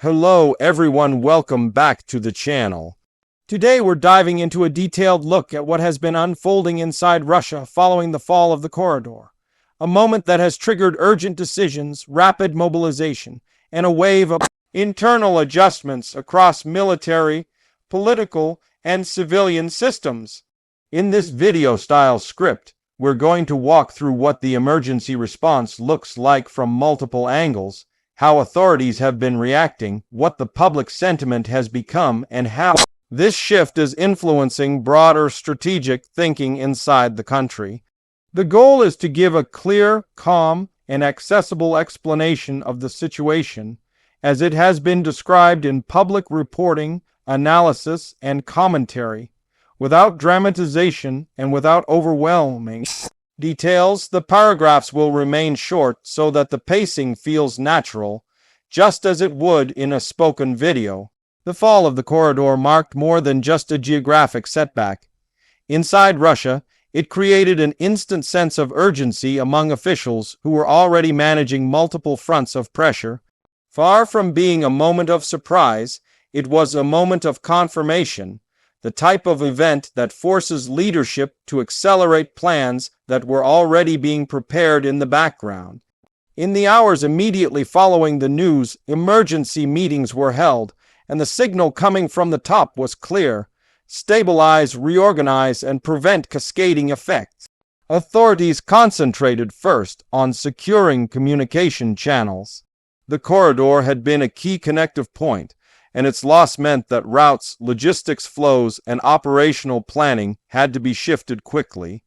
Hello everyone, welcome back to the channel. Today we're diving into a detailed look at what has been unfolding inside Russia following the fall of the corridor. A moment that has triggered urgent decisions, rapid mobilization, and a wave of internal adjustments across military, political, and civilian systems. In this video-style script, we're going to walk through what the emergency response looks like from multiple angles, how authorities have been reacting, what the public sentiment has become, and how this shift is influencing broader strategic thinking inside the country. The goal is to give a clear, calm, and accessible explanation of the situation as it has been described in public reporting, analysis, and commentary. Without dramatization and without overwhelming details, the paragraphs will remain short so that the pacing feels natural, just as it would in a spoken video. The fall of the corridor marked more than just a geographic setback. Inside Russia, it created an instant sense of urgency among officials who were already managing multiple fronts of pressure. Far from being a moment of surprise, it was a moment of confirmation, the type of event that forces leadership to accelerate plans that were already being prepared in the background. In the hours immediately following the news, emergency meetings were held, and the signal coming from the top was clear: stabilize, reorganize, and prevent cascading effects. Authorities concentrated first on securing communication channels. The corridor had been a key connective point, and its loss meant that routes, logistics flows, and operational planning had to be shifted quickly.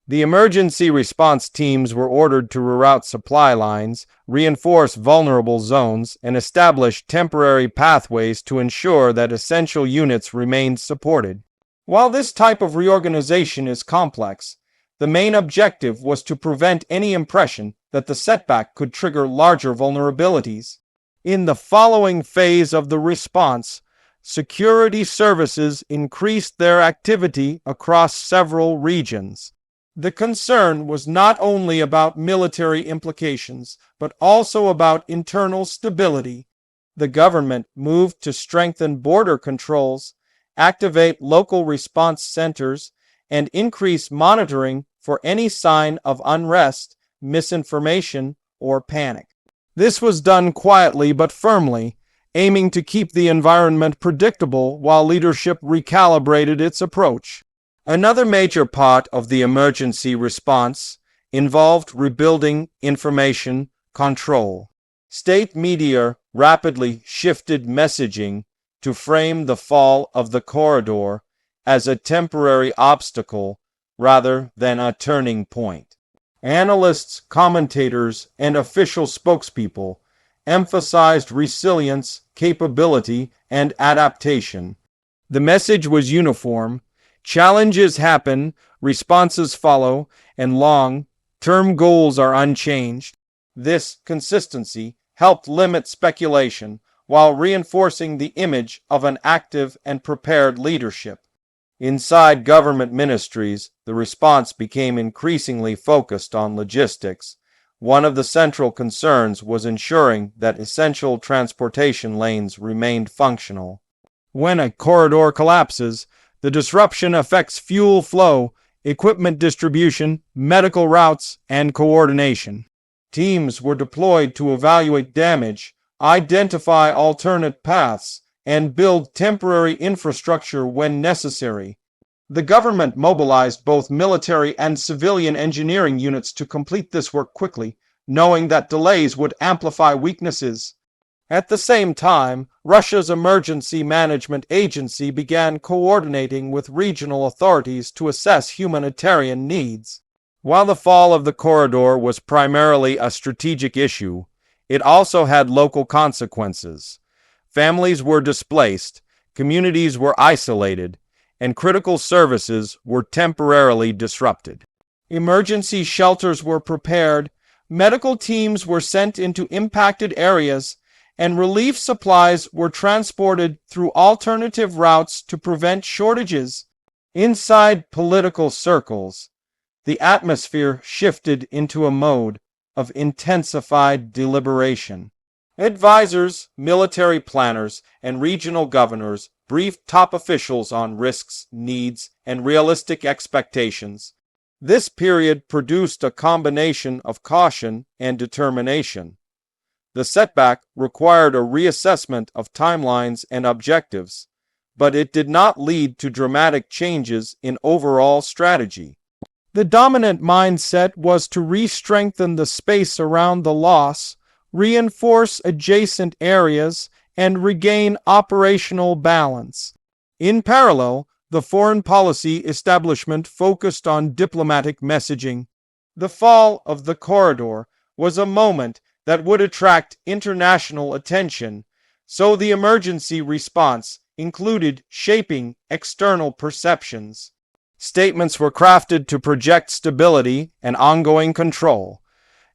The emergency response teams were ordered to reroute supply lines, reinforce vulnerable zones, and establish temporary pathways to ensure that essential units remained supported. While this type of reorganization is complex, the main objective was to prevent any impression that the setback could trigger larger vulnerabilities. In the following phase of the response, security services increased their activity across several regions. The concern was not only about military implications, but also about internal stability. The government moved to strengthen border controls, activate local response centers, and increase monitoring for any sign of unrest, misinformation, or panic. This was done quietly but firmly, aiming to keep the environment predictable while leadership recalibrated its approach. Another major part of the emergency response involved rebuilding information control. State media rapidly shifted messaging to frame the fall of the corridor as a temporary obstacle rather than a turning point. Analysts, commentators, and official spokespeople emphasized resilience, capability, and adaptation. The message was uniform: challenges happen, responses follow, and long-term goals are unchanged. This consistency helped limit speculation while reinforcing the image of an active and prepared leadership. Inside government ministries, the response became increasingly focused on logistics. One of the central concerns was ensuring that essential transportation lanes remained functional. When a corridor collapses, the disruption affects fuel flow, equipment distribution, medical routes, and coordination. Teams were deployed to evaluate damage, identify alternate paths, and build temporary infrastructure when necessary. The government mobilized both military and civilian engineering units to complete this work quickly, knowing that delays would amplify weaknesses. At the same time, Russia's Emergency Management Agency began coordinating with regional authorities to assess humanitarian needs. While the fall of the corridor was primarily a strategic issue, it also had local consequences. Families were displaced, communities were isolated, and critical services were temporarily disrupted. Emergency shelters were prepared, medical teams were sent into impacted areas, and relief supplies were transported through alternative routes to prevent shortages. Inside political circles, the atmosphere shifted into a mode of intensified deliberation. Advisors, military planners, and regional governors briefed top officials on risks, needs, and realistic expectations. This period produced a combination of caution and determination. The setback required a reassessment of timelines and objectives, but it did not lead to dramatic changes in overall strategy. The dominant mindset was to re-strengthen the space around the loss, reinforce adjacent areas, and regain operational balance. In parallel, the foreign policy establishment focused on diplomatic messaging. The fall of the corridor was a moment that would attract international attention, so the emergency response included shaping external perceptions. Statements were crafted to project stability and ongoing control.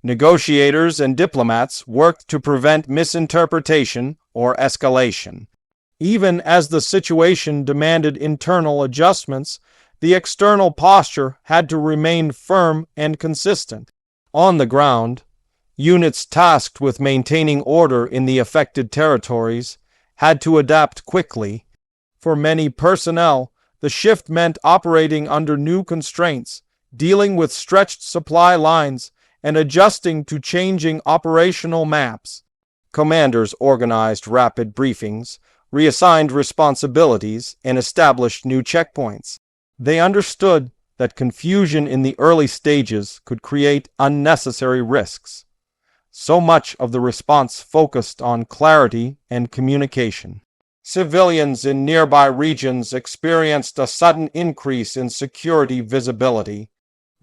Negotiators and diplomats worked to prevent misinterpretation or escalation. Even as the situation demanded internal adjustments, the external posture had to remain firm and consistent. On the ground, units tasked with maintaining order in the affected territories had to adapt quickly. For many personnel, the shift meant operating under new constraints, dealing with stretched supply lines, and adjusting to changing operational maps. Commanders organized rapid briefings, reassigned responsibilities, and established new checkpoints. They understood that confusion in the early stages could create unnecessary risks. So much of the response focused on clarity and communication. Civilians in nearby regions experienced a sudden increase in security visibility.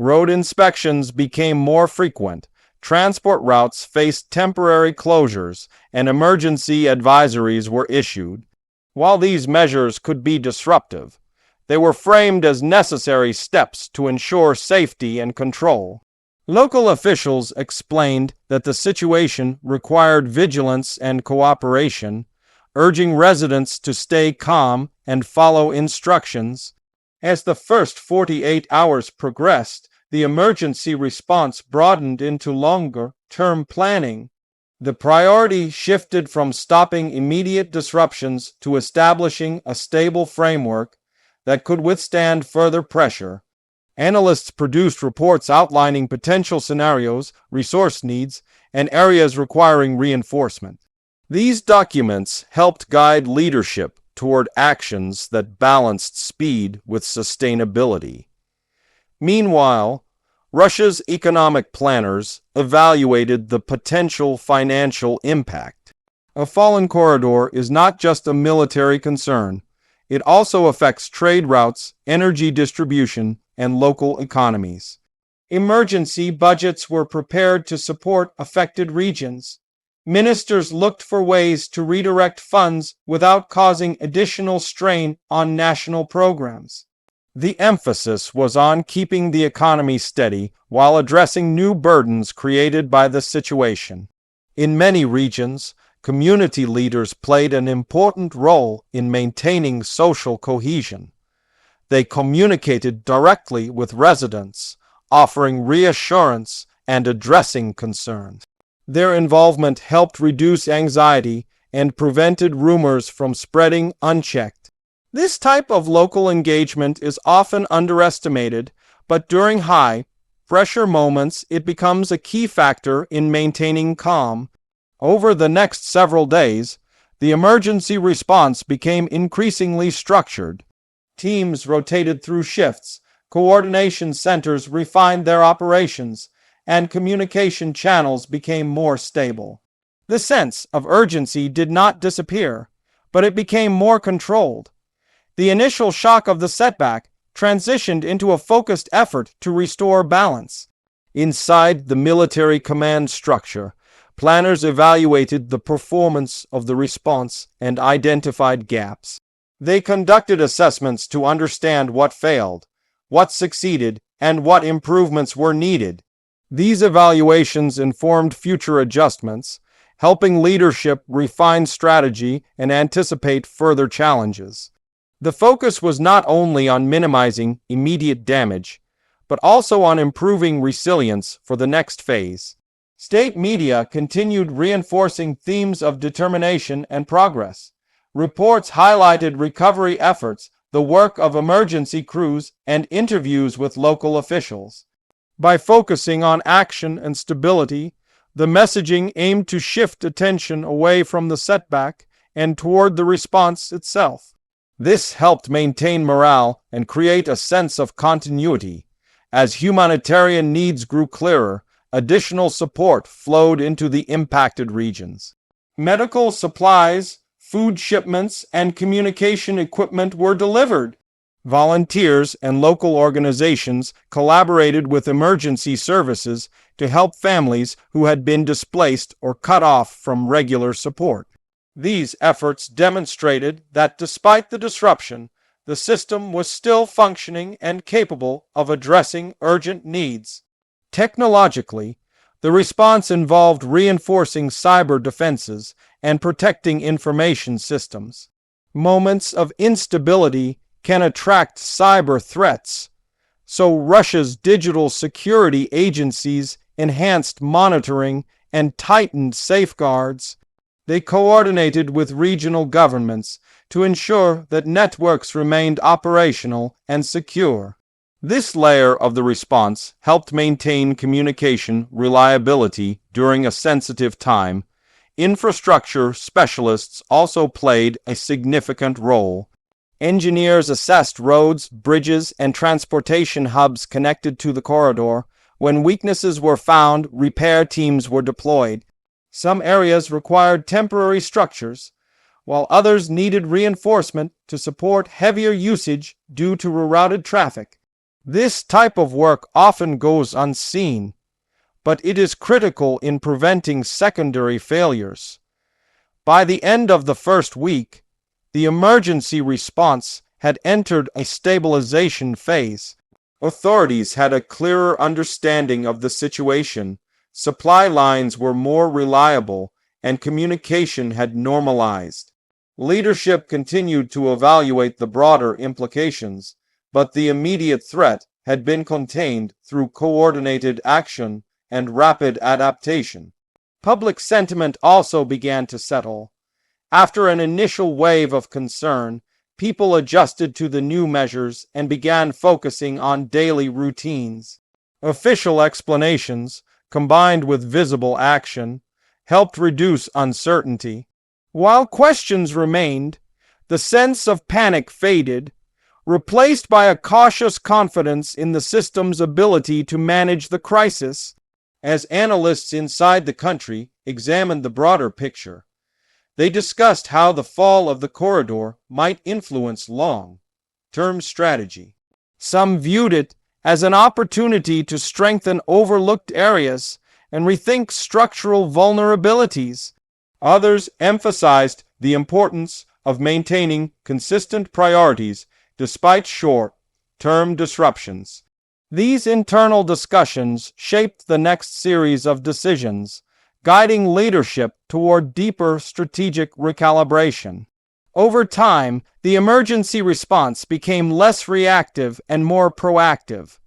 Road inspections became more frequent, transport routes faced temporary closures, and emergency advisories were issued. While these measures could be disruptive, they were framed as necessary steps to ensure safety and control. Local officials explained that the situation required vigilance and cooperation, urging residents to stay calm and follow instructions. As the first 48 hours progressed, the emergency response broadened into longer-term planning. The priority shifted from stopping immediate disruptions to establishing a stable framework that could withstand further pressure. Analysts produced reports outlining potential scenarios, resource needs, and areas requiring reinforcement. These documents helped guide leadership toward actions that balanced speed with sustainability. Meanwhile, Russia's economic planners evaluated the potential financial impact. A fallen corridor is not just a military concern. It also affects trade routes, energy distribution, and local economies. Emergency budgets were prepared to support affected regions. Ministers looked for ways to redirect funds without causing additional strain on national programs. The emphasis was on keeping the economy steady while addressing new burdens created by the situation. In many regions, community leaders played an important role in maintaining social cohesion. They communicated directly with residents, offering reassurance and addressing concerns. Their involvement helped reduce anxiety and prevented rumors from spreading unchecked. This type of local engagement is often underestimated, but during high-pressure moments it becomes a key factor in maintaining calm. Over the next several days, the emergency response became increasingly structured. Teams rotated through shifts, coordination centers refined their operations, and communication channels became more stable. The sense of urgency did not disappear, but it became more controlled. The initial shock of the setback transitioned into a focused effort to restore balance. Inside the military command structure, planners evaluated the performance of the response and identified gaps. They conducted assessments to understand what failed, what succeeded, and what improvements were needed. These evaluations informed future adjustments, helping leadership refine strategy and anticipate further challenges. The focus was not only on minimizing immediate damage, but also on improving resilience for the next phase. State media continued reinforcing themes of determination and progress. Reports highlighted recovery efforts, the work of emergency crews, and interviews with local officials. By focusing on action and stability, the messaging aimed to shift attention away from the setback and toward the response itself. This helped maintain morale and create a sense of continuity. As humanitarian needs grew clearer, additional support flowed into the impacted regions. Medical supplies, food shipments, and communication equipment were delivered. Volunteers and local organizations collaborated with emergency services to help families who had been displaced or cut off from regular support. These efforts demonstrated that despite the disruption, the system was still functioning and capable of addressing urgent needs. Technologically, the response involved reinforcing cyber defenses and protecting information systems. Moments of instability can attract cyber threats, so Russia's digital security agencies enhanced monitoring and tightened safeguards. They coordinated with regional governments to ensure that networks remained operational and secure. This layer of the response helped maintain communication reliability during a sensitive time. Infrastructure specialists also played a significant role. Engineers assessed roads, bridges, and transportation hubs connected to the corridor. When weaknesses were found, repair teams were deployed. Some areas required temporary structures, while others needed reinforcement to support heavier usage due to rerouted traffic. This type of work often goes unseen, but it is critical in preventing secondary failures. By the end of the first week, the emergency response had entered a stabilization phase. Authorities had a clearer understanding of the situation, supply lines were more reliable, and communication had normalized. Leadership continued to evaluate the broader implications, but the immediate threat had been contained through coordinated action and rapid adaptation. Public sentiment also began to settle. After an initial wave of concern, people adjusted to the new measures and began focusing on daily routines. Official explanations, combined with visible action, helped reduce uncertainty. While questions remained, the sense of panic faded, replaced by a cautious confidence in the system's ability to manage the crisis. As analysts inside the country examined the broader picture, they discussed how the fall of the corridor might influence long-term strategy. Some viewed it as an opportunity to strengthen overlooked areas and rethink structural vulnerabilities. Others emphasized the importance of maintaining consistent priorities despite short-term disruptions. These internal discussions shaped the next series of decisions, guiding leadership toward deeper strategic recalibration. Over time, the emergency response became less reactive and more proactive.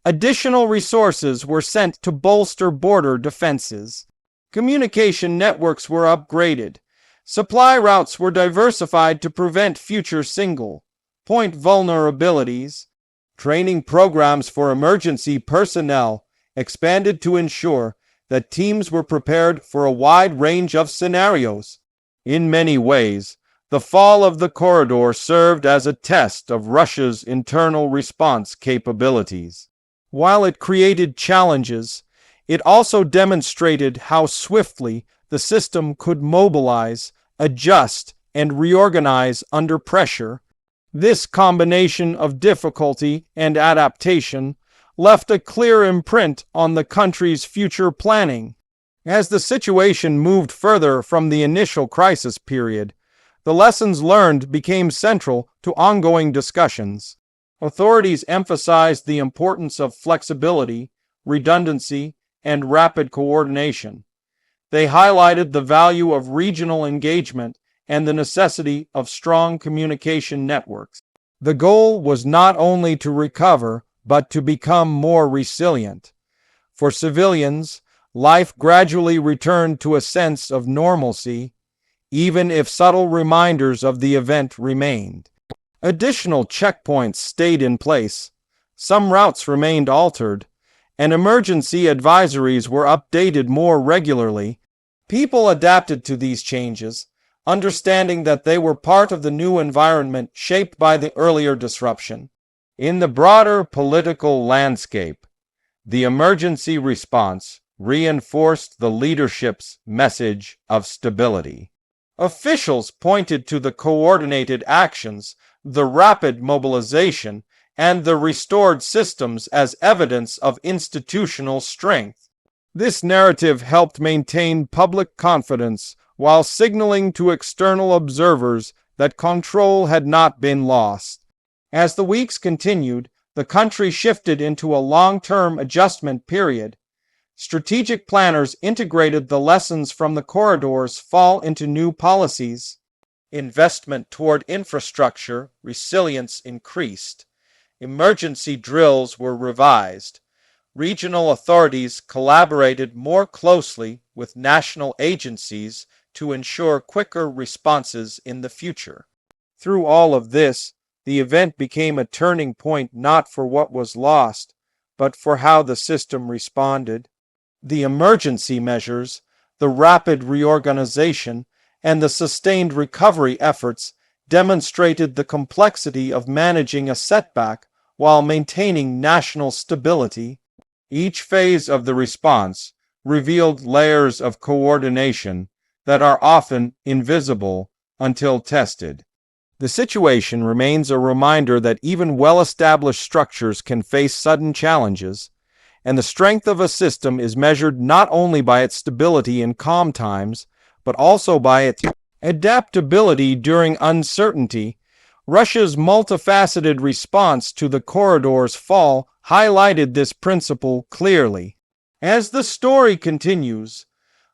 Additional resources were sent to bolster border defenses. Communication networks were upgraded. Supply routes were diversified to prevent future single-point vulnerabilities. Training programs for emergency personnel expanded to ensure that teams were prepared for a wide range of scenarios. In many ways, the fall of the corridor served as a test of Russia's internal response capabilities. While it created challenges, it also demonstrated how swiftly the system could mobilize, adjust, and reorganize under pressure. This combination of difficulty and adaptation left a clear imprint on the country's future planning. As the situation moved further from the initial crisis period, the lessons learned became central to ongoing discussions. Authorities emphasized the importance of flexibility, redundancy, and rapid coordination. They highlighted the value of regional engagement and the necessity of strong communication networks. The goal was not only to recover, but to become more resilient. For civilians, life gradually returned to a sense of normalcy, even if subtle reminders of the event remained. Additional checkpoints stayed in place, some routes remained altered, and emergency advisories were updated more regularly. People adapted to these changes, understanding that they were part of the new environment shaped by the earlier disruption. In the broader political landscape, the emergency response reinforced the leadership's message of stability. Officials pointed to the coordinated actions, the rapid mobilization, and the restored systems as evidence of institutional strength. This narrative helped maintain public confidence while signaling to external observers that control had not been lost. As the weeks continued, the country shifted into a long-term adjustment period. Strategic planners integrated the lessons from the corridor's fall into new policies. Investment toward infrastructure resilience increased. Emergency drills were revised. Regional authorities collaborated more closely with national agencies to ensure quicker responses in the future. Through all of this, the event became a turning point not for what was lost, but for how the system responded. The emergency measures, the rapid reorganization, and the sustained recovery efforts demonstrated the complexity of managing a setback while maintaining national stability. Each phase of the response revealed layers of coordination that are often invisible until tested. The situation remains a reminder that even well-established structures can face sudden challenges, and the strength of a system is measured not only by its stability in calm times, but also by its adaptability during uncertainty. Russia's multifaceted response to the corridor's fall highlighted this principle clearly. As the story continues,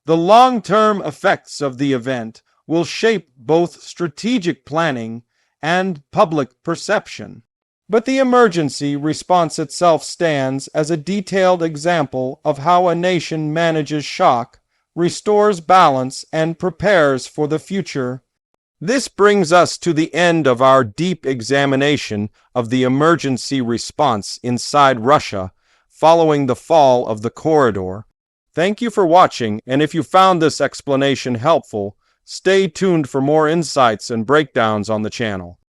the long-term effects of the event will shape both strategic planning and public perception. But the emergency response itself stands as a detailed example of how a nation manages shock, restores balance, and prepares for the future. This brings us to the end of our deep examination of the emergency response inside Russia following the fall of the corridor. Thank you for watching, and if you found this explanation helpful, stay tuned for more insights and breakdowns on the channel.